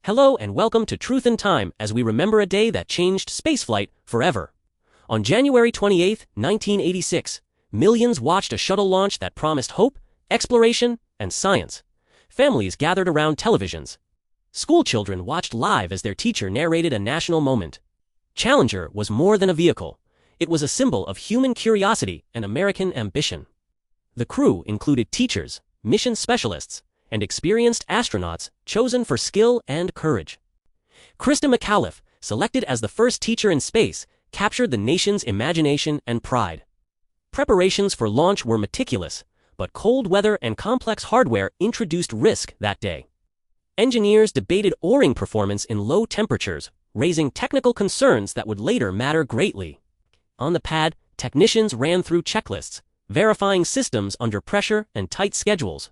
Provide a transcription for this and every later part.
Hello and welcome to Truth in Time as we remember a day that changed spaceflight forever. On January 28, 1986, millions watched a shuttle launch that promised hope, exploration, and science. Families gathered around televisions. Schoolchildren watched live as their teacher narrated a national moment. Challenger was more than a vehicle. It was a symbol of human curiosity and American ambition. The crew included teachers, mission specialists, and experienced astronauts chosen for skill and courage. Krista McAuliffe, selected as the first teacher in space, captured the nation's imagination and pride. Preparations for launch were meticulous, but cold weather and complex hardware introduced risk that day. Engineers debated O-ring performance in low temperatures, raising technical concerns that would later matter greatly. On the pad, technicians ran through checklists, verifying systems under pressure and tight schedules.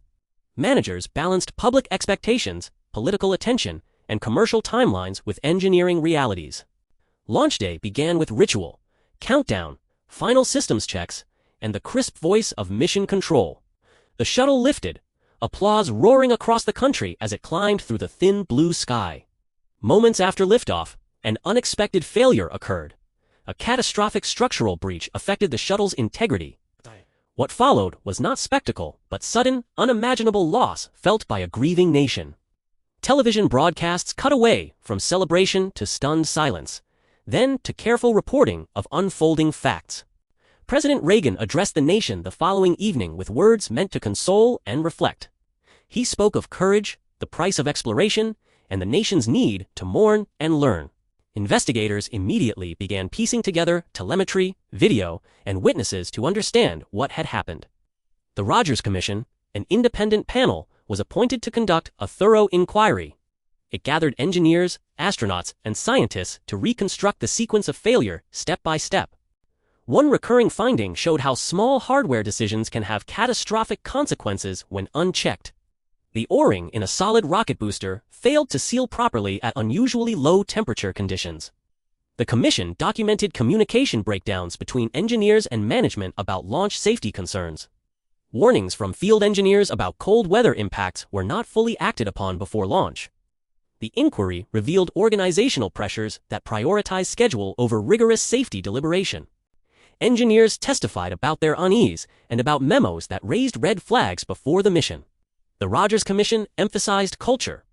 Managers balanced public expectations, political attention, and commercial timelines with engineering realities. Launch day began with ritual, countdown, final systems checks, and the crisp voice of mission control. The shuttle lifted, applause roaring across the country as it climbed through the thin blue sky. Moments after liftoff, an unexpected failure occurred. A catastrophic structural breach affected the shuttle's integrity. What followed was not spectacle, but sudden, unimaginable loss felt by a grieving nation. Television broadcasts cut away from celebration to stunned silence, then to careful reporting of unfolding facts. President Reagan addressed the nation the following evening with words meant to console and reflect. He spoke of courage, the price of exploration, and the nation's need to mourn and learn. Investigators immediately began piecing together telemetry, video, and witnesses to understand what had happened. The Rogers Commission, an independent panel, was appointed to conduct a thorough inquiry. It gathered engineers, astronauts, and scientists to reconstruct the sequence of failure step by step. One recurring finding showed how small hardware decisions can have catastrophic consequences when unchecked. The O-ring in a solid rocket booster failed to seal properly at unusually low temperature conditions. The commission documented communication breakdowns between engineers and management about launch safety concerns. Warnings from field engineers about cold weather impacts were not fully acted upon before launch. The inquiry revealed organizational pressures that prioritize schedule over rigorous safety deliberation. Engineers testified about their unease and about memos that raised red flags before the mission. The Rogers Commission emphasized culture,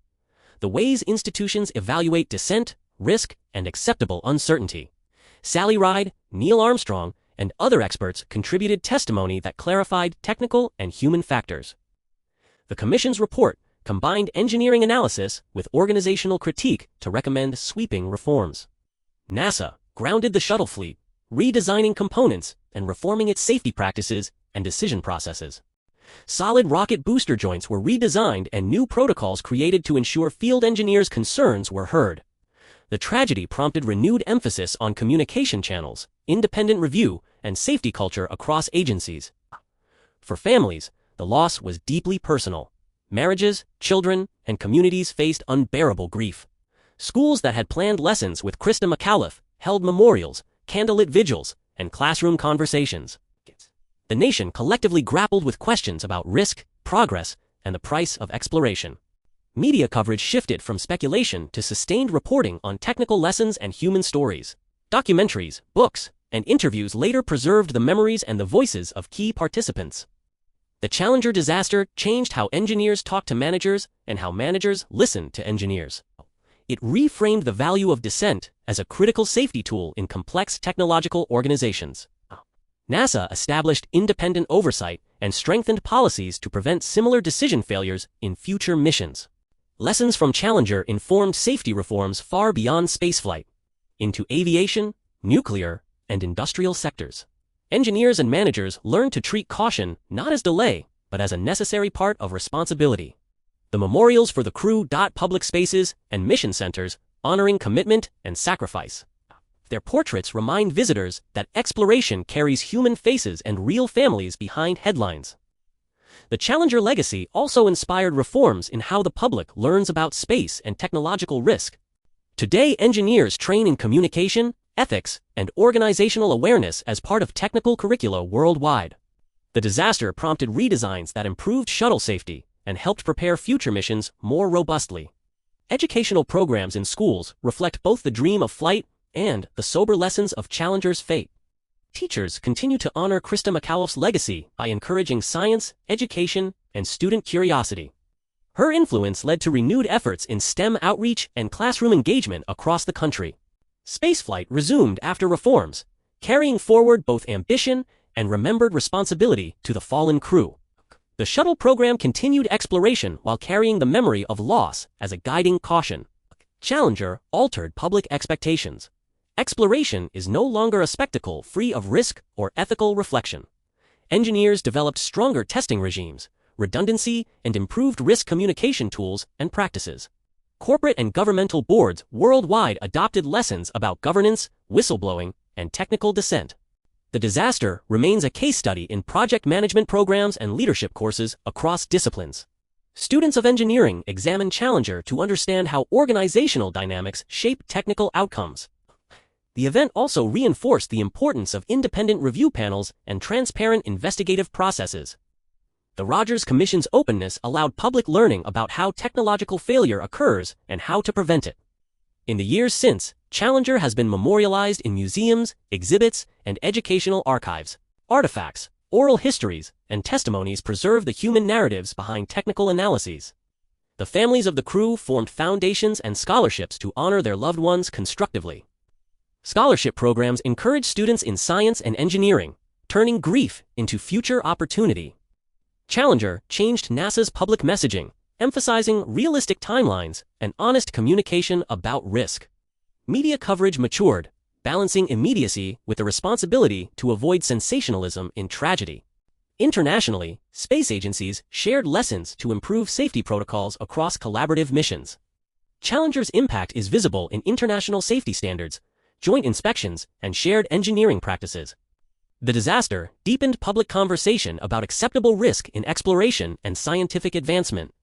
the ways institutions evaluate dissent, risk, and acceptable uncertainty. Sally Ride, Neil Armstrong, and other experts contributed testimony that clarified technical and human factors. The Commission's report combined engineering analysis with organizational critique to recommend sweeping reforms. NASA grounded the shuttle fleet, redesigning components and reforming its safety practices and decision processes. Solid rocket booster joints were redesigned and new protocols created to ensure field engineers' concerns were heard. The tragedy prompted renewed emphasis on communication channels, independent review, and safety culture across agencies. For families, the loss was deeply personal. Marriages, children, and communities faced unbearable grief. Schools that had planned lessons with Krista McAuliffe held memorials, candlelit vigils, and classroom conversations. The nation collectively grappled with questions about risk, progress, and the price of exploration. Media coverage shifted from speculation to sustained reporting on technical lessons and human stories. Documentaries, books, and interviews later preserved the memories and the voices of key participants. The Challenger disaster changed how engineers talked to managers and how managers listened to engineers. It reframed the value of dissent as a critical safety tool in complex technological organizations. NASA established independent oversight and strengthened policies to prevent similar decision failures in future missions. Lessons from Challenger informed safety reforms far beyond spaceflight, into aviation, nuclear, and industrial sectors. Engineers and managers learned to treat caution not as delay, but as a necessary part of responsibility. The memorials for the crew dot public spaces and mission centers, honoring commitment and sacrifice. Their portraits remind visitors that exploration carries human faces and real families behind headlines. The Challenger legacy also inspired reforms in how the public learns about space and technological risk. Today, engineers train in communication, ethics, and organizational awareness as part of technical curricula worldwide. The disaster prompted redesigns that improved shuttle safety and helped prepare future missions more robustly. Educational programs in schools reflect both the dream of flight and the sober lessons of Challenger's fate. Teachers continue to honor Krista McAuliffe's legacy by encouraging science, education, and student curiosity. Her influence led to renewed efforts in STEM outreach and classroom engagement across the country. Spaceflight resumed after reforms, carrying forward both ambition and remembered responsibility to the fallen crew. The shuttle program continued exploration while carrying the memory of loss as a guiding caution. Challenger altered public expectations. Exploration is no longer a spectacle free of risk or ethical reflection. Engineers developed stronger testing regimes, redundancy, and improved risk communication tools and practices. Corporate and governmental boards worldwide adopted lessons about governance, whistleblowing, and technical dissent. The disaster remains a case study in project management programs and leadership courses across disciplines. Students of engineering examine Challenger to understand how organizational dynamics shape technical outcomes. The event also reinforced the importance of independent review panels and transparent investigative processes. The Rogers Commission's openness allowed public learning about how technological failure occurs and how to prevent it. In the years since, Challenger has been memorialized in museums, exhibits, and educational archives. Artifacts, oral histories, and testimonies preserve the human narratives behind technical analyses. The families of the crew formed foundations and scholarships to honor their loved ones constructively. Scholarship programs encourage students in science and engineering, turning grief into future opportunity. Challenger changed NASA's public messaging, emphasizing realistic timelines and honest communication about risk. Media coverage matured, balancing immediacy with the responsibility to avoid sensationalism in tragedy. Internationally, space agencies shared lessons to improve safety protocols across collaborative missions. Challenger's impact is visible in international safety standards, joint inspections, and shared engineering practices. The disaster deepened public conversation about acceptable risk in exploration and scientific advancement.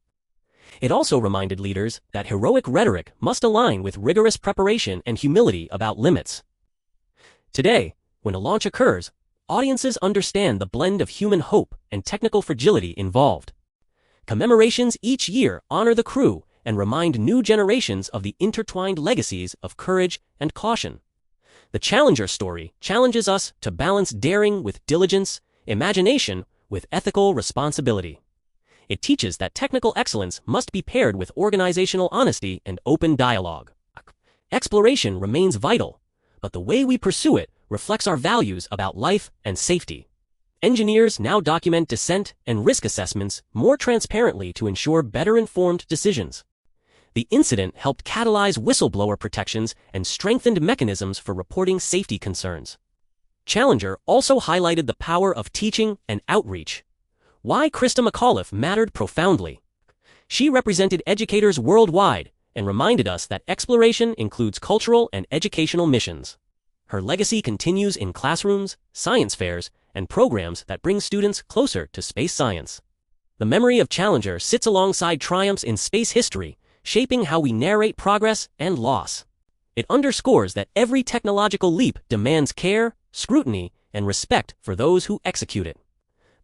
It also reminded leaders that heroic rhetoric must align with rigorous preparation and humility about limits. Today, when a launch occurs, audiences understand the blend of human hope and technical fragility involved. Commemorations each year honor the crew and remind new generations of the intertwined legacies of courage and caution. The Challenger story challenges us to balance daring with diligence, imagination with ethical responsibility. It teaches that technical excellence must be paired with organizational honesty and open dialogue. Exploration remains vital, but the way we pursue it reflects our values about life and safety. Engineers now document descent and risk assessments more transparently to ensure better-informed decisions. The incident helped catalyze whistleblower protections and strengthened mechanisms for reporting safety concerns. Challenger also highlighted the power of teaching and outreach. Why Krista McAuliffe mattered profoundly. She represented educators worldwide and reminded us that exploration includes cultural and educational missions. Her legacy continues in classrooms, science fairs, and programs that bring students closer to space science. The memory of Challenger sits alongside triumphs in space history, shaping how we narrate progress and loss. It underscores that every technological leap demands care, scrutiny, and respect for those who execute it.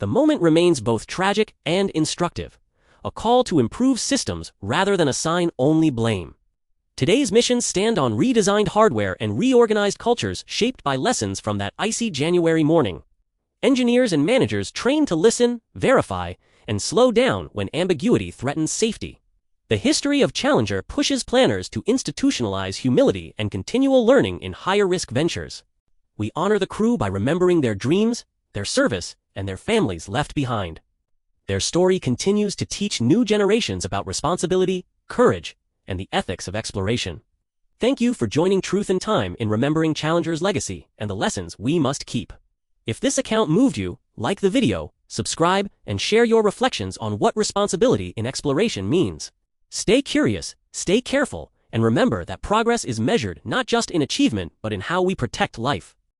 The moment remains both tragic and instructive, a call to improve systems rather than assign only blame. Today's missions stand on redesigned hardware and reorganized cultures shaped by lessons from that icy January morning. Engineers and managers trained to listen, verify, and slow down when ambiguity threatens safety. The history of Challenger pushes planners to institutionalize humility and continual learning in higher-risk ventures. We honor the crew by remembering their dreams, their service, and their families left behind. Their story continues to teach new generations about responsibility, courage, and the ethics of exploration. Thank you for joining Truth and Time in remembering Challenger's legacy and the lessons we must keep. If this account moved you, like the video, subscribe, and share your reflections on what responsibility in exploration means. Stay curious, stay careful, and remember that progress is measured not just in achievement but in how we protect life.